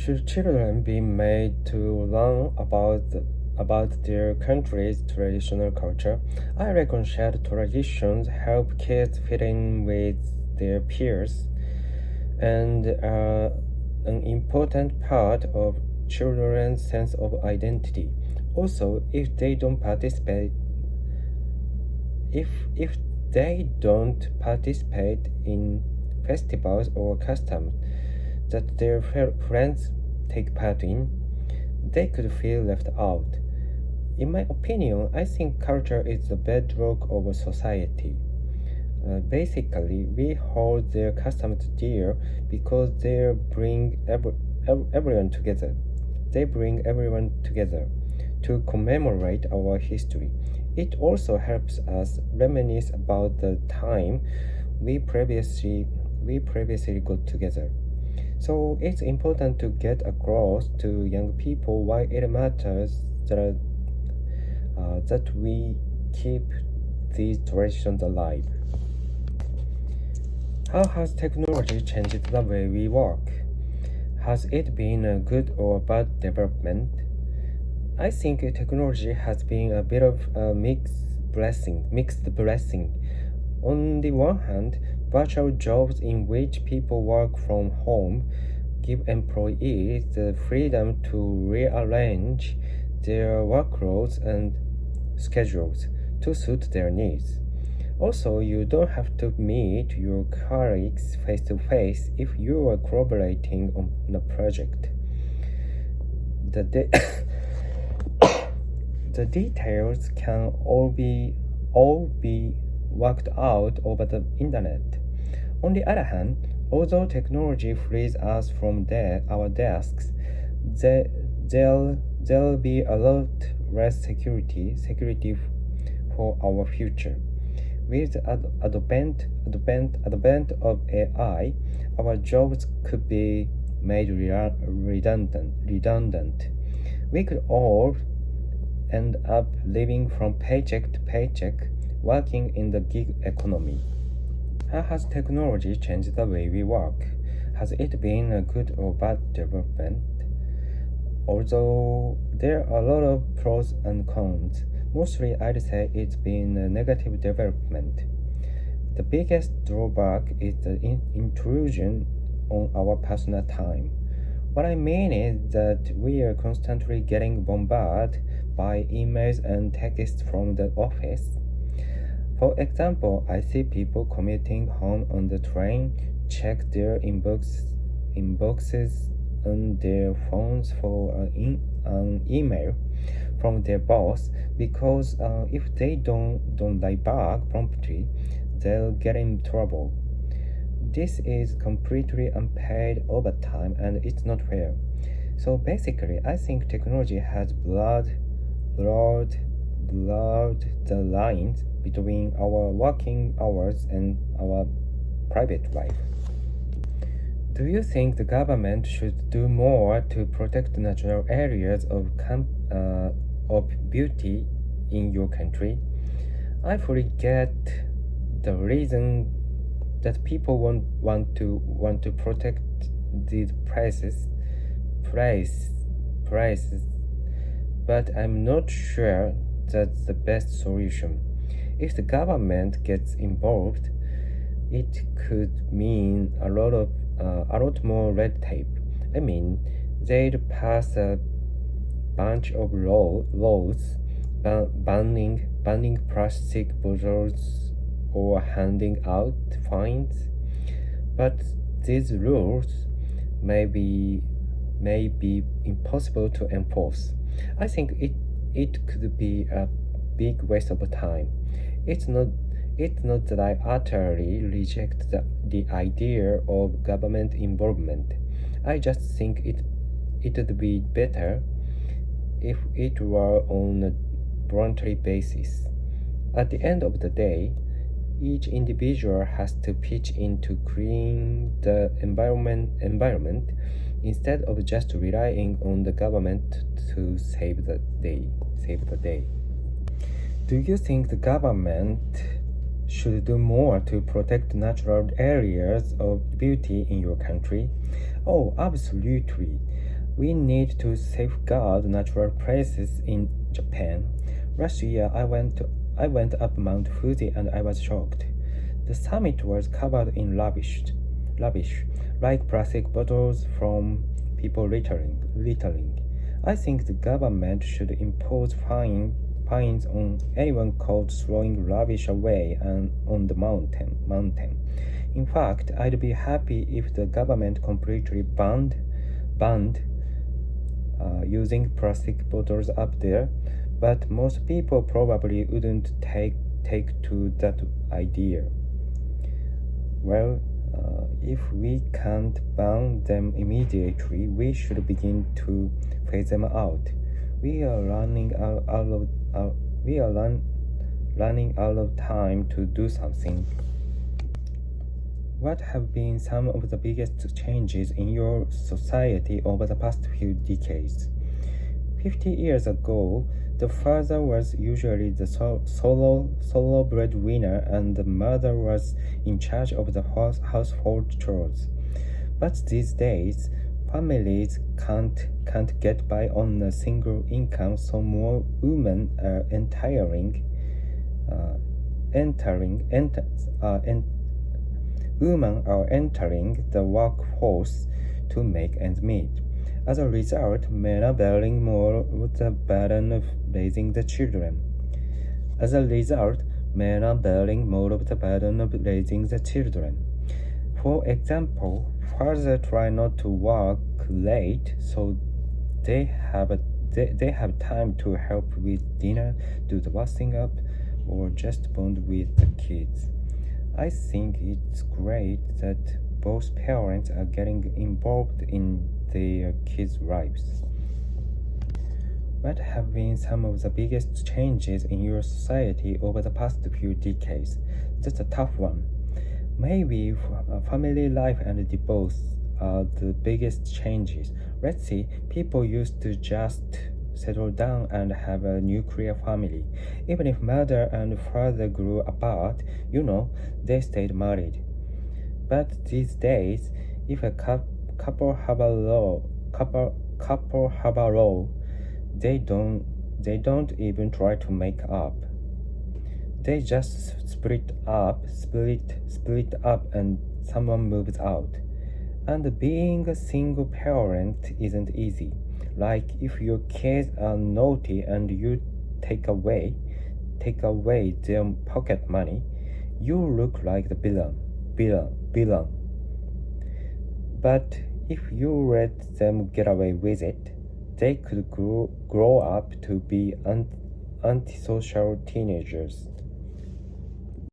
Should children be made to learn about their country's traditional culture? I reckon shared traditions help kids fit in with their peers and are an important part of children's sense of identity. Also, if they don't participate in festivals or customs that their friends take part in, they could feel left out. In my opinion, I think culture is the bedrock of a society. Basically, we hold their customs dear because they bring everyone together. They bring everyone together to commemorate our history. It also helps us reminisce about the time we previously got together. So it's important to get across to young people why it matters that we keep these traditions alive. How has technology changed the way we work? Has it been a good or bad development? I think technology has been a bit of a mixed blessing. On the one hand, virtual jobs in which people work from home give employees the freedom to rearrange their workloads and schedules to suit their needs. Also, you don't have to meet your colleagues face to face if you are collaborating on a project. The details can all be worked out over the internet. On the other hand, although technology frees us from our desks, there'll be a lot less security for our future. With the advent of AI, our jobs could be made redundant. We could all end up living from paycheck to paycheck, working in the gig economy. How has technology changed the way we work? Has it been a good or bad development? Although there are a lot of pros and cons, mostly I'd say it's been a negative development. The biggest drawback is the intrusion on our personal time. What I mean is that we are constantly getting bombarded by emails and texts from the office. For example, I see people commuting home on the train check their inboxes on their phones for an email from their boss because if they don't write back promptly, they'll get in trouble. This is completely unpaid overtime and it's not fair. So basically, I think technology has blurred the lines between our working hours and our private life. Do you think the government should do more to protect natural areas of beauty in your country? I fully get the reason that people want to protect these places, but I'm not sure that's the best solution. If the government gets involved, it could mean a lot more red tape. I mean, they'd pass a bunch of laws banning plastic bottles or handing out fines, but these rules may be impossible to enforce. I think it could be a big waste of time. It's not that I utterly reject the idea of government involvement. I just think it would be better if it were on a voluntary basis. At the end of the day, each individual has to pitch in to clean the environment instead of just relying on the government to save the day. Do you think the government should do more to protect natural areas of beauty in your country? Oh, absolutely. We need to safeguard natural places in Japan. Last year, I went up Mount Fuji and I was shocked. The summit was covered in rubbish, like plastic bottles from people littering. I think the government should impose fines on anyone caught throwing rubbish away and on the mountain. In fact, I'd be happy if the government completely banned using plastic bottles up there, but most people probably wouldn't take to that idea. Well, if we can't ban them immediately, we should begin to phase them out. We are running out of time to do something. What have been some of the biggest changes in your society over the past few decades? 50 years ago, the father was usually the solo breadwinner and the mother was in charge of the household chores. But these days, families can't get by on a single income, so more women are women are entering the workforce to make ends meet. As a result, men are bearing more of the burden of raising the children. For example, fathers try not to work late, so they have time to help with dinner, do the washing up, or just bond with the kids. I think it's great that both parents are getting involved in their kids' lives. What have been some of the biggest changes in your society over the past few decades? That's a tough one. Maybe family life and divorce are the biggest changes. Let's see, people used to just settle down and have a nuclear family. Even if mother and father grew apart, they stayed married. But these days, if a couple have a row, they don't even try to make up. They just split up and someone moves out. And being a single parent isn't easy. Like if your kids are naughty and you take away their pocket money, you look like the villain. But if you let them get away with it, they could grow up to be antisocial teenagers.